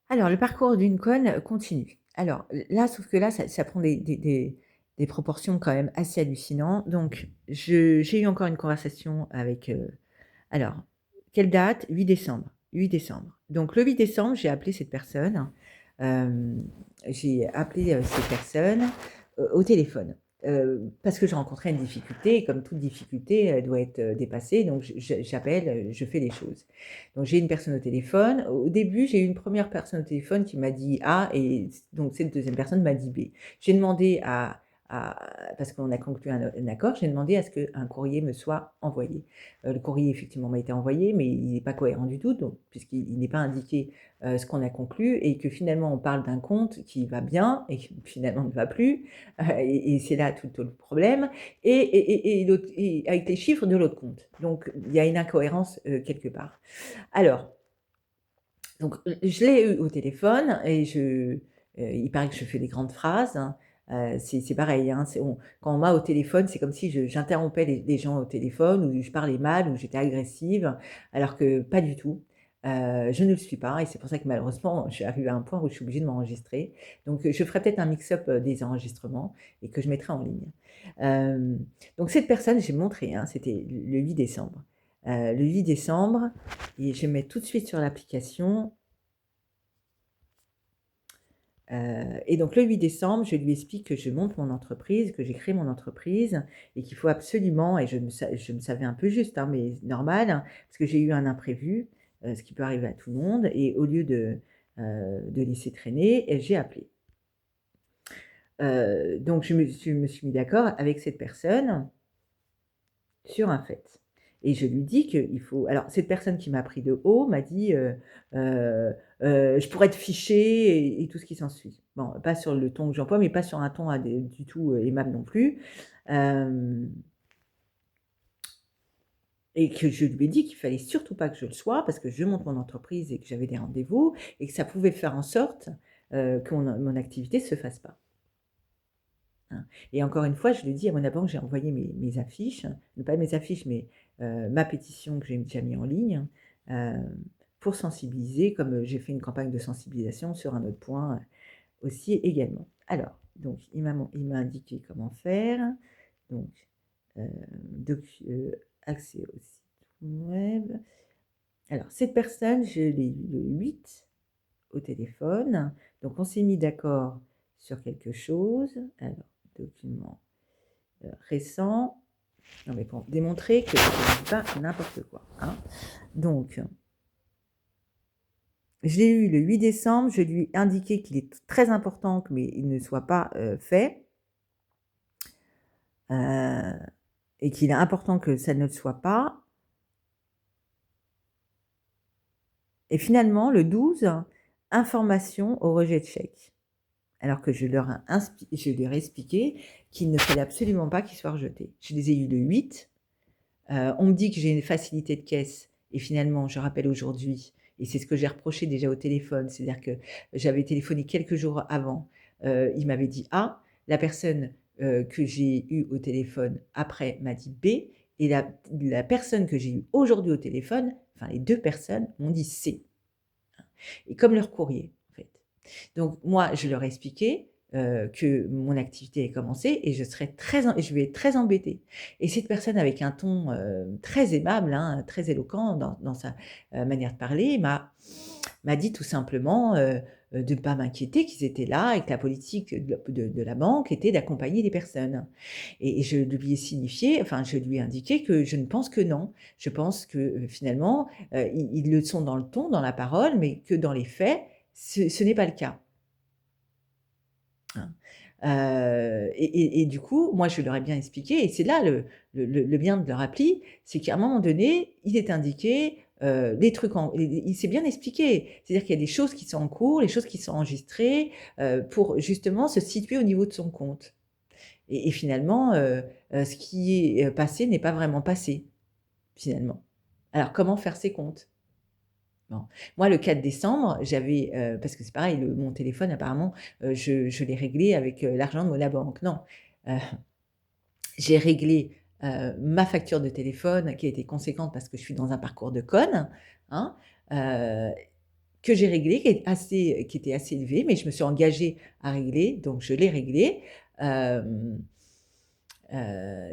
Alors le parcours d'une conne continue. Alors là, sauf que là, ça prend des proportions quand même assez hallucinantes. Donc j'ai eu encore une conversation avec, alors quelle date? 8 décembre, 8 décembre. Donc le 8 décembre, j'ai appelé cette personne, hem, j'ai appelé, cette personne, au téléphone, parce que je rencontrais une difficulté et comme toute difficulté, elle doit être, dépassée donc j'appelle, je fais les choses. Donc j'ai une personne au téléphone. Au début, j'ai eu une première personne au téléphone qui m'a dit A et donc cette deuxième personne m'a dit B. J'ai demandé parce qu'on a conclu un accord, j'ai demandé à ce qu'un courrier me soit envoyé. Le courrier effectivement m'a été envoyé, mais il n'est pas cohérent du tout, donc puisqu'il n'est pas indiqué, ce qu'on a conclu et que finalement on parle d'un compte qui va bien et qui finalement ne va plus, et c'est là tout le problème et l'autre et avec les chiffres de l'autre compte. Donc il y a une incohérence, quelque part. Alors, donc, je l'ai eu au téléphone et il paraît que je fais des grandes phrases, hein. C'est pareil, hein, quand on m'a au téléphone, c'est comme si j'interrompais les gens au téléphone ou je parlais mal ou j'étais agressive, alors que pas du tout. Je ne le suis pas et c'est pour ça que malheureusement, je suis arrivée à un point où je suis obligée de m'enregistrer. Donc, je ferai peut-être un mix-up, des enregistrements et que je mettrai en ligne. Hem, donc cette personne, j'ai montré, hein, c'était le 8 décembre. Le 8 décembre et je vais mettre tout de suite sur l'application. Et donc le 8 décembre, je lui explique que je monte mon entreprise, que j'ai créé mon entreprise et qu'il faut absolument et je me savais un peu juste, hein, mais normal, hein, parce que j'ai eu un imprévu, ce qui peut arriver à tout le monde et au lieu de laisser traîner et j'ai appelé. Donc je me suis mis d'accord avec cette personne sur un fait et je lui dis qu'il faut alors cette personne qui m'a pris de haut m'a dit, «Je pourrais te ficher» et tout ce qui s'ensuit. Bon, pas sur le ton que j'emploie, mais pas sur un ton du tout, aimable non plus. Hem Et que je lui ai dit qu'il fallait surtout pas que je le sois parce que je monte mon entreprise et que j'avais des rendez-vous et que ça pouvait faire en sorte, que mon activité se fasse pas. Hein. Et encore une fois, je lui ai dit à Mona Banque, j'ai envoyé mes affiches, pas mes affiches, mais ma pétition que j'ai déjà mis en ligne, pour sensibiliser, comme, j'ai fait une campagne de sensibilisation sur un autre point, aussi également. Alors, donc il m'a indiqué comment faire, donc, accès au site web. Alors cette personne, je l'ai eu le 8 au téléphone, donc on s'est mis d'accord sur quelque chose. Alors, document récent. Non, mais pour démontrer que je ne dis pas n'importe quoi, hein. Donc, je l'ai eu le 8 décembre, je lui ai indiqué qu'il est très important que mais il ne soit pas, fait, heu et qu'il est important que ça ne le soit pas et finalement le 12, information au rejet de chèque. Alors que je leur ai expliqué qu'il ne fallait absolument pas qu'il soit rejeté. Je les ai eus le 8. On me dit que j'ai une facilité de caisse et finalement, je rappelle aujourd'hui et c'est ce que j'ai reproché déjà au téléphone, c'est-à-dire que j'avais téléphoné quelques jours avant, il m'avait dit A, la personne, que j'ai eue au téléphone après m'a dit B et la personne que j'ai eue aujourd'hui au téléphone, enfin les 2 personnes m'ont dit C et comme leur courrier, en fait. Donc moi, je leur ai expliqué, que mon activité avait commencé et je vais être très embêtée et cette personne avec un ton, très aimable, hein, très éloquent dans sa, manière de parler m'a dit tout simplement, de ne pas m'inquiéter, qu'ils étaient là et que la politique de la banque était d'accompagner les personnes et je lui ai signifié, enfin je lui ai indiqué que je ne pense que non. Je pense que, finalement, ils le sont dans le ton, dans la parole, mais que dans les faits, ce n'est pas le cas. Hein. Et du coup, moi, je leur ai bien expliqué et c'est là le bien de leur appli, c'est qu'à un moment donné, il est indiqué, des trucs en il s'est bien expliqué. C'est-à-dire qu'il y a des choses qui sont en cours, les choses qui sont enregistrées, pour justement se situer au niveau de son compte et finalement, ce qui est, passé n'est pas vraiment passé, finalement. Alors comment faire ses comptes? Bon, moi le 4 décembre, j'avais, parce que c'est pareil, mon téléphone apparemment, je l'ai réglé avec, l'argent de Mona Banque. Non, heu, j'ai réglé, ma facture de téléphone qui a été conséquente parce que je suis dans un parcours de conne, hein, heu, que j'ai réglé, qui était assez élevé, mais je me suis engagée à régler, donc je l'ai réglé.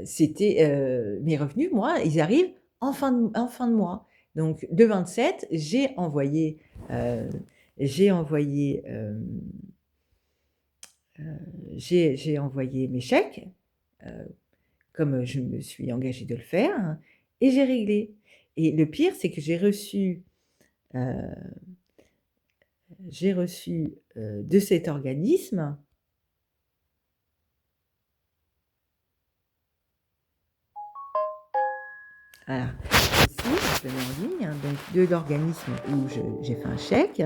C'était, mes revenus, moi, ils arrivent en fin de mois. Donc le 27, heu, j'ai envoyé, j'ai envoyé mes chèques, heu, comme je me suis engagée de le faire, hein, et j'ai réglé. Et le pire, c'est que heu, j'ai reçu, de cet organisme, voilà, aussi, je le mets en ligne, hein, donc de l'organisme où j'ai fait un chèque,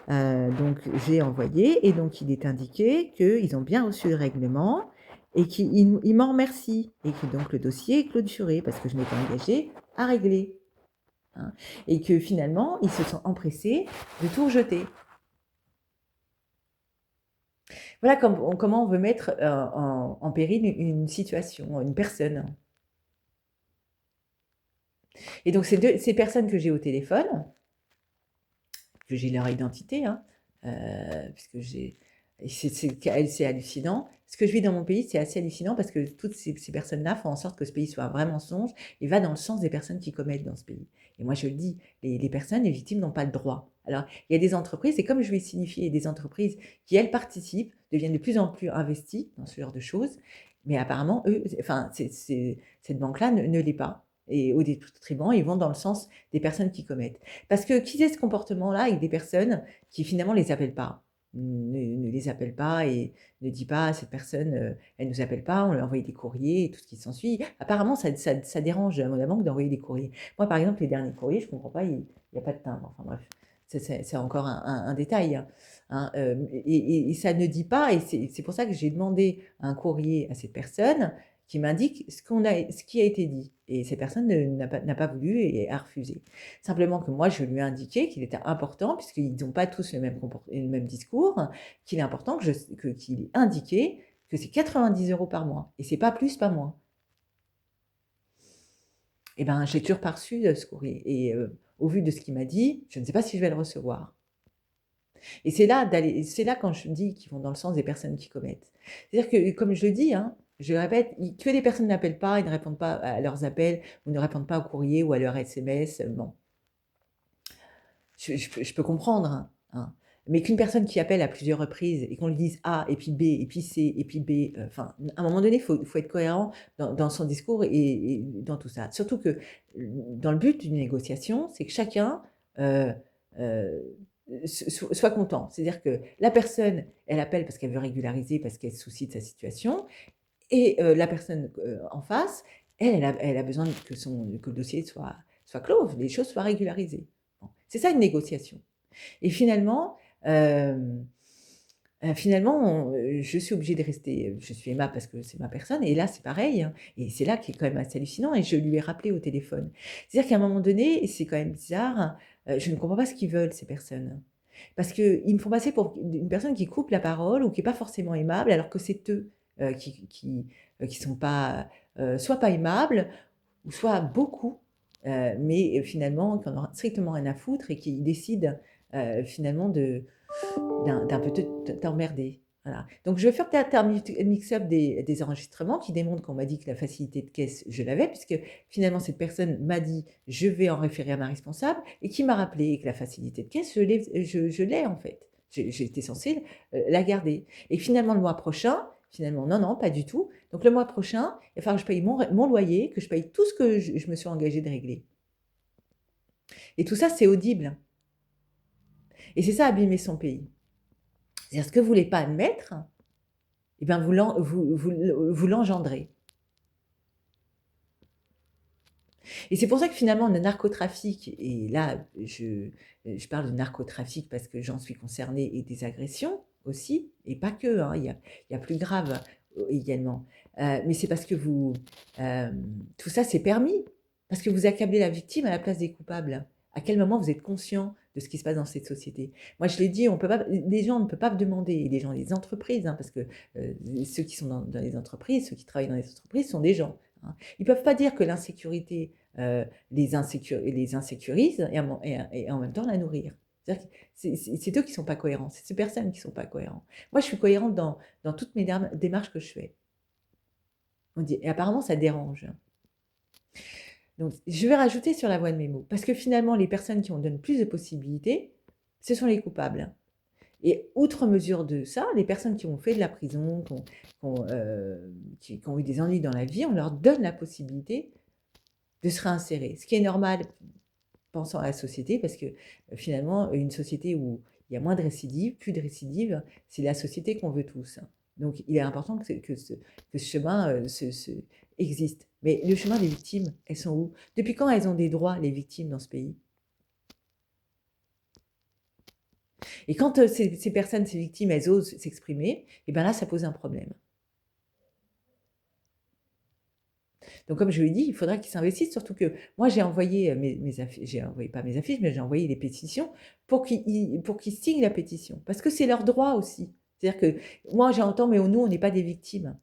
donc j'ai envoyé, et donc il est indiqué qu'ils ont bien reçu le règlement et qu'ils m'en remercient, et que donc le dossier est clôturé parce que je m'étais engagée à régler, hein, et que finalement, ils se sont empressés de tout rejeter. Voilà comment on veut mettre, en péril une situation, une personne. Et donc ces personnes que j'ai au téléphone, que j'ai leur identité, hein, puisque j'ai et c'est hallucinant. Ce que je vis dans mon pays, c'est assez hallucinant parce que toutes ces personnes-là font en sorte que ce pays soit un vrai mensonge et va dans le sens des personnes qui commettent dans ce pays. Et moi, je le dis, les personnes, les victimes n'ont pas le droit. Alors, il y a des entreprises, et comme je vais signifier, des entreprises qui, elles, participent, deviennent de plus en plus investies dans ce genre de choses, mais apparemment, eux, enfin, cette banque-là ne l'est pas. Et au détriment, ils vont dans le sens des personnes qui commettent. Parce que qui est ce comportement-là avec des personnes qui finalement les appellent pas, ne les appelle pas et ne dit pas: «Cette personne, elle nous appelle pas, on lui a envoyé des courriers» et tout ce qui s'ensuit. Apparemment ça dérange, la banque d'envoyer des courriers. Moi, par exemple, les derniers courriers, je comprends pas, il y a pas de timbre. Enfin bref, c'est encore un détail, hein, et ça ne dit pas, et c'est pour ça que j'ai demandé un courrier à cette personne qui m'indique ce qui a été dit, et cette personne n'a pas voulu et a refusé. Simplement que moi, je lui ai indiqué qu'il était important, puisqu'ils n'ont pas tous le même discours, qu'il est important qu'il ait indiqué que c'est 90 € par mois, et c'est pas plus, pas moins. Et ben, j'ai toujours pas reçu ce courrier, et au vu de ce qu'il m'a dit, je ne sais pas si je vais le recevoir. Et c'est là quand je dis qu'ils vont dans le sens des personnes qui commettent. C'est-à-dire que, comme je le dis, hein, je le répète, que les personnes n'appellent pas, ils ne répondent pas à leurs appels, ou ne répondent pas au courrier ou à leurs SMS, bon, je peux comprendre, hein. Mais qu'une personne qui appelle à plusieurs reprises et qu'on lui dise A et puis B et puis C et puis B, enfin, à un moment donné, faut être cohérent dans son discours et dans tout ça. Surtout que, dans le but d'une négociation, c'est que chacun, heu heu, soit content. C'est-à-dire que la personne, elle appelle parce qu'elle veut régulariser, parce qu'elle se soucie de sa situation, et la personne, en face, elle a besoin que le dossier soit clos, les choses soient régularisées. Bon, c'est ça une négociation. Et hem, finalement, je suis obligée de rester, je suis aimable parce que c'est ma personne, et là, c'est pareil, hein, et c'est là qui est quand même assez hallucinant, et je lui ai rappelé au téléphone. C'est-à-dire qu'à un moment donné, et c'est quand même bizarre, je ne comprends pas ce qu'ils veulent, ces personnes. Parce qu'ils me font passer pour une personne qui coupe la parole ou qui est pas forcément aimable, alors que c'est eux, qui sont pas, soit pas aimables, ou soit beaucoup, mais finalement qui en ont strictement rien à foutre, et qui décident, finalement d'un peu t'emmerder. Voilà. Donc je vais faire peut-être un mix-up des enregistrements qui démontrent qu'on m'a dit que la facilité de caisse, je l'avais, puisque finalement cette personne m'a dit: «Je vais en référer à ma responsable», et qui m'a rappelé que la facilité de caisse, je l'ai en fait. J'étais censée, la garder, et finalement le mois prochain, finalement non, non, pas du tout. Donc le mois prochain, il va falloir que je paye mon loyer, que je paye tout ce que je me suis engagée de régler, et tout ça, c'est audible, et c'est ça abîmer son pays. C'est-à-dire ce que vous voulez pas admettre, et ben vous l'engendrez, et c'est pour ça que finalement le narcotrafic, et là je parle de narcotrafic parce que j'en suis concernée, et des agressions aussi, et pas que, hein, il y a plus grave, également. Mais c'est parce que tout ça c'est permis, parce que vous accablez la victime à la place des coupables. À quel moment vous êtes conscient de ce qui se passe dans cette société? Moi je l'ai dit, on peut pas les gens ne peuvent pas me demander, et les gens des entreprises, hein, parce que, ceux qui sont dans les entreprises, ceux qui travaillent dans les entreprises sont des gens, hein. Ils peuvent pas dire que l'insécurité, les insécurise, et en même temps la nourrir. C'est-à-dire que c'est eux qui ne sont pas cohérents, c'est ces personnes qui ne sont pas cohérents. Moi, je suis cohérente dans toutes mes démarches que je fais. On dit et apparemment ça dérange. Donc je vais rajouter sur la voie de mes mots, parce que finalement les personnes qui ont donne plus de possibilités, ce sont les coupables. Et outre mesure de ça, les personnes qui ont fait de la prison, qui ont eu des ennuis dans la vie, on leur donne la possibilité de se réinsérer. Ce qui est normal, pensant à la société, parce que finalement, une société où il y a moins de récidives, plus de récidives, c'est la société qu'on veut tous. Donc il est important que ce chemin existe. Mais le chemin des victimes, elles sont où? Depuis quand elles ont des droits, les victimes, dans ce pays? Et quand ces personnes, ces victimes, elles osent s'exprimer, et bien là, ça pose un problème. Donc comme je lui ai dit, il faudra qu'ils s'investissent, surtout que moi j'ai envoyé mes affiches, j'ai envoyé pas mes affiches, mais j'ai envoyé les pétitions pour qu'ils signent la pétition, parce que c'est leur droit aussi. C'est-à-dire que moi j'entends, mais nous on n'est pas des victimes.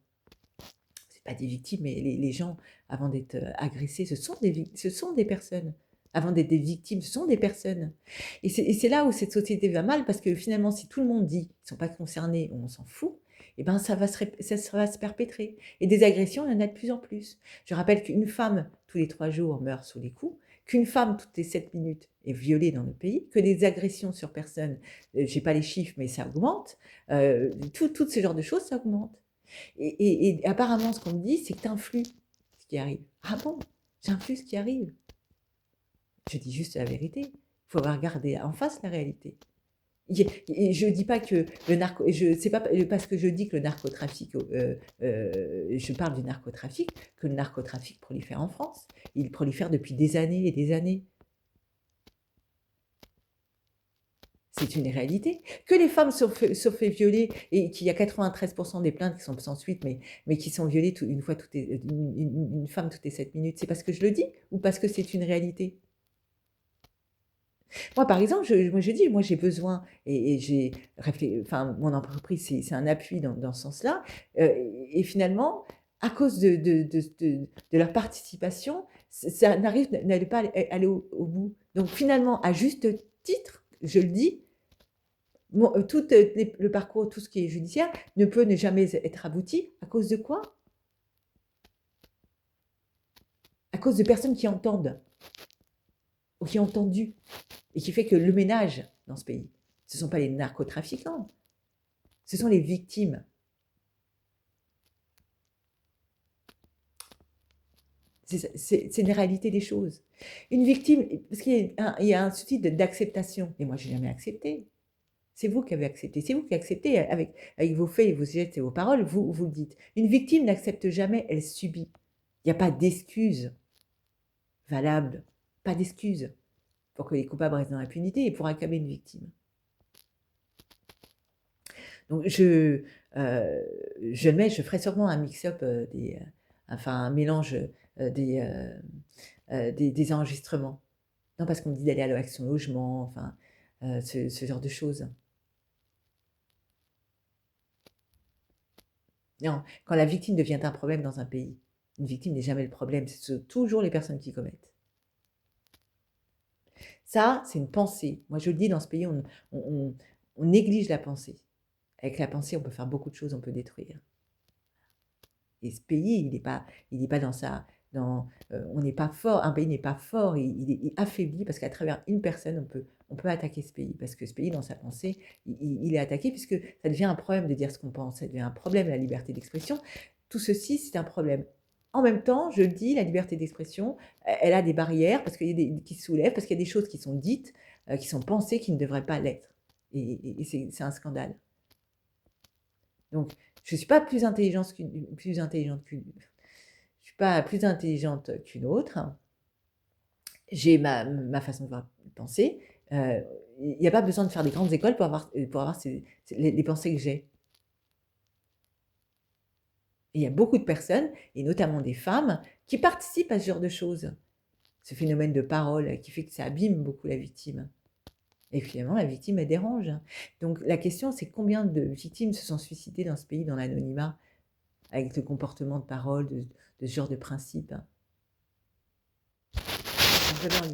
C'est pas des victimes, mais les gens, avant d'être agressés, ce sont des personnes. Avant d'être des victimes, ce sont des personnes. Et c'est là où cette société va mal, parce que finalement, si tout le monde dit qu'ils ne sont pas concernés, ou on s'en fout, eh ben ça va se perpétrer. Et des agressions, il y en a de plus en plus. Je rappelle qu'une femme, tous les 3 jours, meurt sous les coups, qu'une femme, toutes les 7 minutes, est violée dans le pays, que les agressions sur personnes, je n'ai pas les chiffres, mais ça augmente. Tout ce genre de choses, ça augmente. Et apparemment, ce qu'on me dit, c'est que tu influes ce qui arrive. Ah bon? J'influe ce qui arrive? Je dis juste la vérité. Il faut regarder en face la réalité. Et je ne dis pas que le narco, c'est pas parce que je dis que le narcotrafic, je parle du narcotrafic, que le narcotrafic prolifère en France. Il prolifère depuis des années et des années. C'est une réalité. Que les femmes sont fait violer et qu'il y a 93% des plaintes qui sont sans suite, mais qui sont violées une femme toutes les 7 minutes, c'est parce que je le dis ou parce que c'est une réalité? Moi, par exemple, je dis, moi j'ai besoin et j'ai enfin, mon entreprise, c'est un appui dans ce sens-là. Et finalement, à cause de leur participation, ça n'allait pas aller au bout. Donc finalement, à juste titre, je le dis, tout le parcours, tout ce qui est judiciaire, ne jamais être abouti. À cause de quoi? À cause de personnes qui entendent ou qui ont entendu. Et qui fait que le ménage dans ce pays, ce ne sont pas les narcotrafiquants, ce sont les victimes. C'est une réalité des choses. Une victime, parce qu'il y a un souci d'acceptation. Et moi, je n'ai jamais accepté. C'est vous qui avez accepté. C'est vous qui acceptez avec vos faits, vos gestes et vos paroles, vous le dites. Une victime n'accepte jamais, elle subit. Il n'y a pas d'excuse valable, pas d'excuse pour que les coupables restent dans l'impunité et pour accabler une victime. Donc je ferai sûrement un mix-up, enfin un mélange, des enregistrements. Non, parce qu'on me dit d'aller à l'Action Logement, enfin, ce genre de choses. Non, quand la victime devient un problème dans un pays, une victime n'est jamais le problème, c'est toujours les personnes qui commettent. Ça, c'est une pensée. Moi, je le dis, dans ce pays, on néglige la pensée. Avec la pensée, on peut faire beaucoup de choses, on peut détruire. Et ce pays, il n'est pas on n'est pas fort, un pays n'est pas fort, il est affaibli parce qu'à travers une personne, on peut attaquer ce pays. Parce que ce pays, dans sa pensée, il est attaqué puisque ça devient un problème de dire ce qu'on pense, ça devient un problème la liberté d'expression. Tout ceci, c'est un problème. En même temps, je le dis, la liberté d'expression, elle a des barrières parce qu'il y a qui se soulèvent, parce qu'il y a des choses qui sont dites, qui sont pensées, qui ne devraient pas l'être. Et c'est un scandale. Donc, je ne suis pas plus intelligente je suis pas plus intelligente qu'une autre. J'ai ma façon de penser. Il n'y a pas besoin de faire des grandes écoles pour avoir les pensées que j'ai. Et il y a beaucoup de personnes, et notamment des femmes, qui participent à ce genre de choses. Ce phénomène de parole qui fait que ça abîme beaucoup la victime. Et finalement, la victime, elle dérange. Donc la question, c'est combien de victimes se sont suicidées dans ce pays, dans l'anonymat, avec le comportement de parole, de ce genre de principe. Vraiment